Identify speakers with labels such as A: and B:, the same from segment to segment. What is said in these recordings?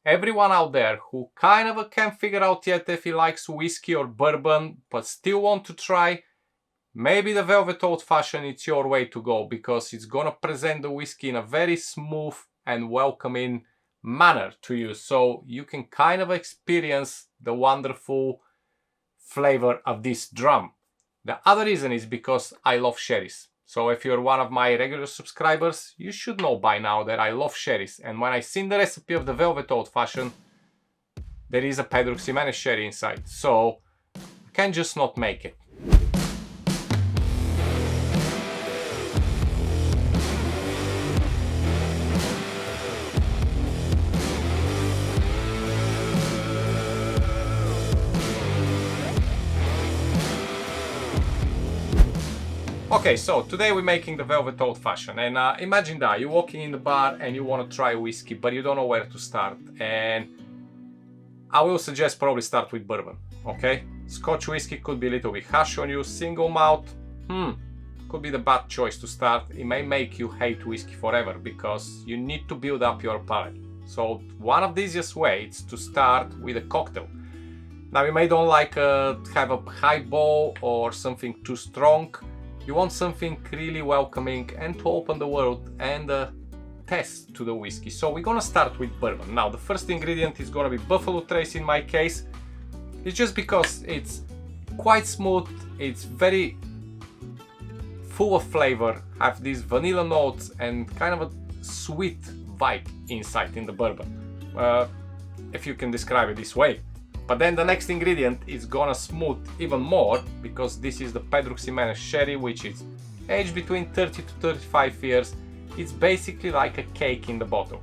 A: everyone out there who kind of can't figure out yet if he likes whiskey or bourbon, but still want to try, maybe the Velvet Old Fashioned is your way to go, because it's gonna present the whiskey in a very smooth and welcoming manner to you, so you can kind of experience the wonderful flavor of this drum. The other reason is because I love sherries. So if you're one of my regular subscribers, you should know by now that I love sherries. And when I seen the recipe of the Velvet Old Fashioned, there is a Pedro Ximénez sherry inside. So I can just not make it. Okay, so today we're making the Velvet Old Fashioned, and imagine that you're walking in the bar and you want to try whiskey, but you don't know where to start. And I will suggest probably start with bourbon, okay? Scotch whiskey could be a little bit harsh on you. Single malt, could be the bad choice to start. It may make you hate whiskey forever because you need to build up your palate. So one of the easiest ways to start with a cocktail. Now you may don't like have a highball or something too strong. You want something really welcoming and to open the world and test to the whiskey. So we're gonna start with bourbon. Now the first ingredient is gonna be Buffalo Trace in my case. It's just because it's quite smooth, it's very full of flavor, have these vanilla notes and kind of a sweet vibe inside in the bourbon, if you can describe it this way. But then the next ingredient is gonna smooth even more, because this is the Pedro Ximénez sherry, which is aged between 30 to 35 years. It's basically like a cake in the bottle.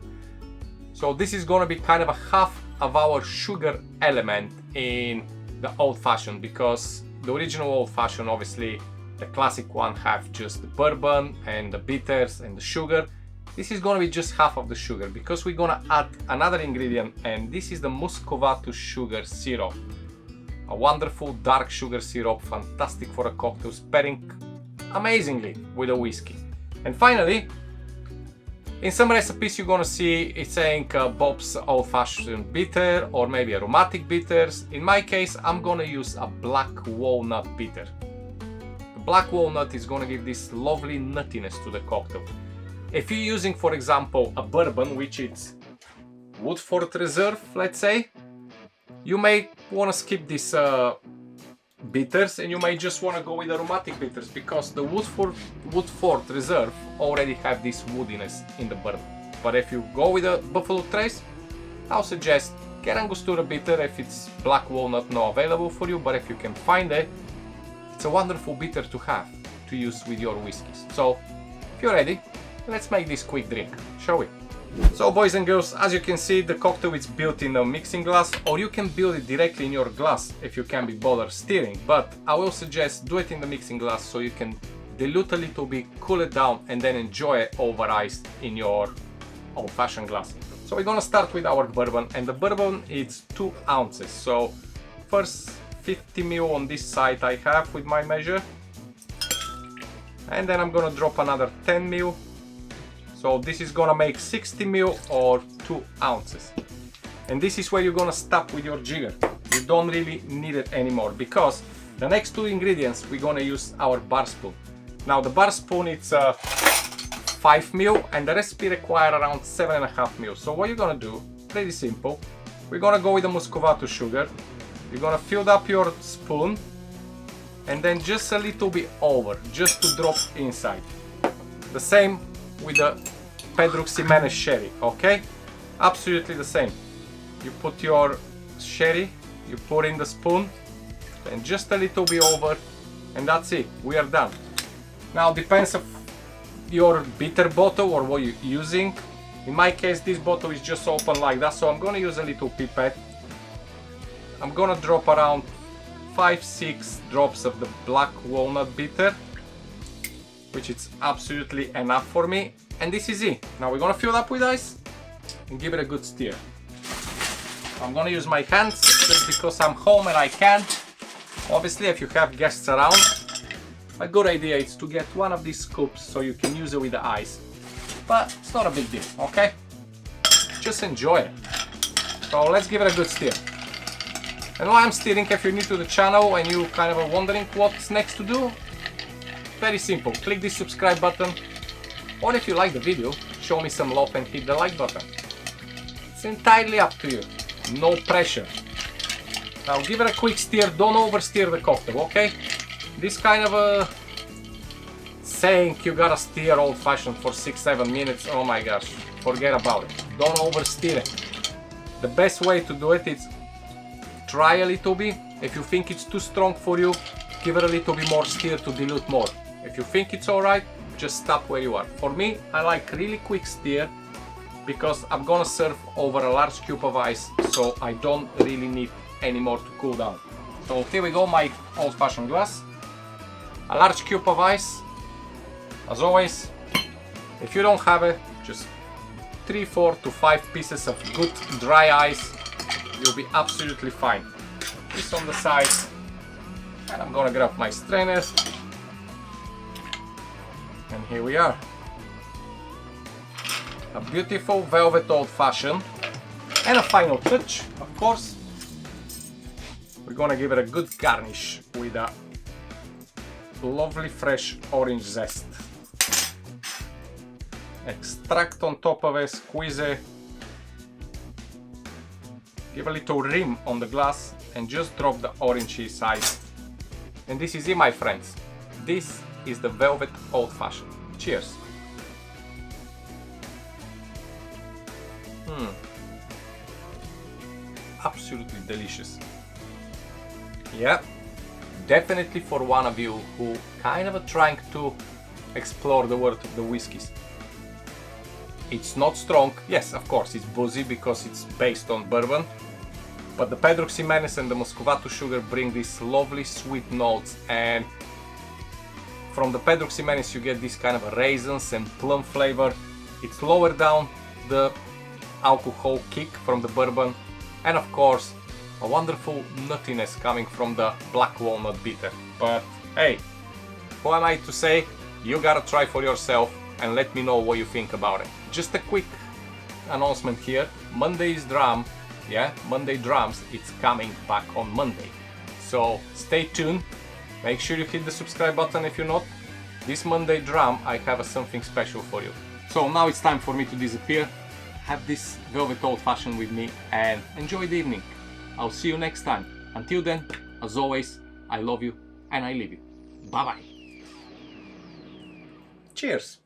A: So this is gonna be kind of a half of our sugar element in the Old Fashioned, because the original Old Fashioned, obviously the classic one, have just the bourbon and the bitters and the sugar. This is gonna be just half of the sugar, because we're gonna add another ingredient, and this is the Muscovado sugar syrup. A wonderful dark sugar syrup, fantastic for a cocktail, pairing amazingly with a whiskey. And finally, in some recipes you're gonna see it's saying Bob's Old Fashioned bitter or maybe aromatic bitters. In my case, I'm gonna use a Black Walnut bitter. The Black Walnut is gonna give this lovely nuttiness to the cocktail. If you're using, for example, a bourbon, which is Woodford Reserve, let's say, you may want to skip these bitters and you may just want to go with aromatic bitters, because the Woodford Reserve already have this woodiness in the bourbon. But if you go with a Buffalo Trace, I'll suggest get Angostura bitter if it's Black Walnut not available for you, but if you can find it, it's a wonderful bitter to have to use with your whiskeys. So if you're ready, let's make this quick drink, shall we? So boys and girls, as you can see, the cocktail is built in a mixing glass, or you can build it directly in your glass if you can be bothered stirring, but I will suggest do it in the mixing glass so you can dilute a little bit, cool it down, and then enjoy it over ice in your Old Fashioned glass. So we're gonna start with our bourbon, and the bourbon is 2 ounces. So first 50 ml on this side I have with my measure, and then I'm gonna drop another 10 ml. So this is gonna make 60 ml or 2 ounces. And this is where you're gonna stop with your jigger. You don't really need it anymore, because the next 2 ingredients we're gonna use our bar spoon. Now the bar spoon, it's 5 ml and the recipe require around 7.5 ml. So what you're gonna do, pretty simple. We're gonna go with the Muscovado sugar. You're gonna fill up your spoon and then just a little bit over, just to drop inside. The same with the Pedro Ximénez sherry, okay? Absolutely the same. You put your sherry, you pour in the spoon, and just a little bit over, and that's it, we are done. Now depends of your bitter bottle or what you're using. In my case, this bottle is just open like that, so I'm gonna use a little pipette. I'm gonna drop around 5-6 drops of the Black Walnut bitter, which is absolutely enough for me, and this is it. Now we're gonna fill it up with ice and give it a good stir. I'm gonna use my hands just because I'm home and I can. Obviously, if you have guests around, a good idea is to get one of these scoops so you can use it with the ice. But it's not a big deal, okay? Just enjoy it. So let's give it a good stir. And while I'm stirring, if you're new to the channel and you kind of are wondering what's next to do, very simple. Click the subscribe button, or if you like the video, show me some love and hit the like button. It's entirely up to you. No pressure. Now give it a quick stir, don't overstir the cocktail, okay? This kind of a saying you gotta stir Old Fashioned for 6-7 minutes, oh my gosh, forget about it. Don't overstir it. The best way to do it is try a little bit. If you think it's too strong for you, give it a little bit more stir to dilute more. If you think it's alright, just stop where you are. For me, I like really quick stir because I'm gonna serve over a large cube of ice, so I don't really need any more to cool down. So here we go, my Old Fashioned glass. A large cube of ice. As always, if you don't have it, just 3, 4 to 5 pieces of good dry ice. You'll be absolutely fine. This on the side. And I'm gonna grab my strainer. And here we are. A beautiful velvet Old Fashioned. And a final touch, of course. We're gonna give it a good garnish with a lovely fresh orange zest. Extract on top of it, squeeze it. Give a little rim on the glass and just drop the orange inside. And this is it, my friends. This is the velvet Old Fashioned. Cheers. Absolutely delicious. Yeah, definitely for one of you who kind of are trying to explore the world of the whiskeys. It's not strong. Yes, of course, it's boozy because it's based on bourbon. But the Pedro, Ximénez and the Muscovado sugar bring these lovely sweet notes, and from the Pedro Ximénez you get this kind of raisins and plum flavor. It's lower down the alcohol kick from the bourbon, and of course a wonderful nuttiness coming from the Black Walnut Bitter. But hey, who am I to say? You gotta try for yourself and let me know what you think about it. Just a quick announcement here. Monday's drum, Monday drums, it's coming back on Monday. So stay tuned. Make sure you hit the subscribe button if you're not. This Monday drum, I have something special for you. So now it's time for me to disappear. Have this velvet Old Fashioned with me and enjoy the evening. I'll see you next time. Until then, as always, I love you and I leave you. Bye bye. Cheers.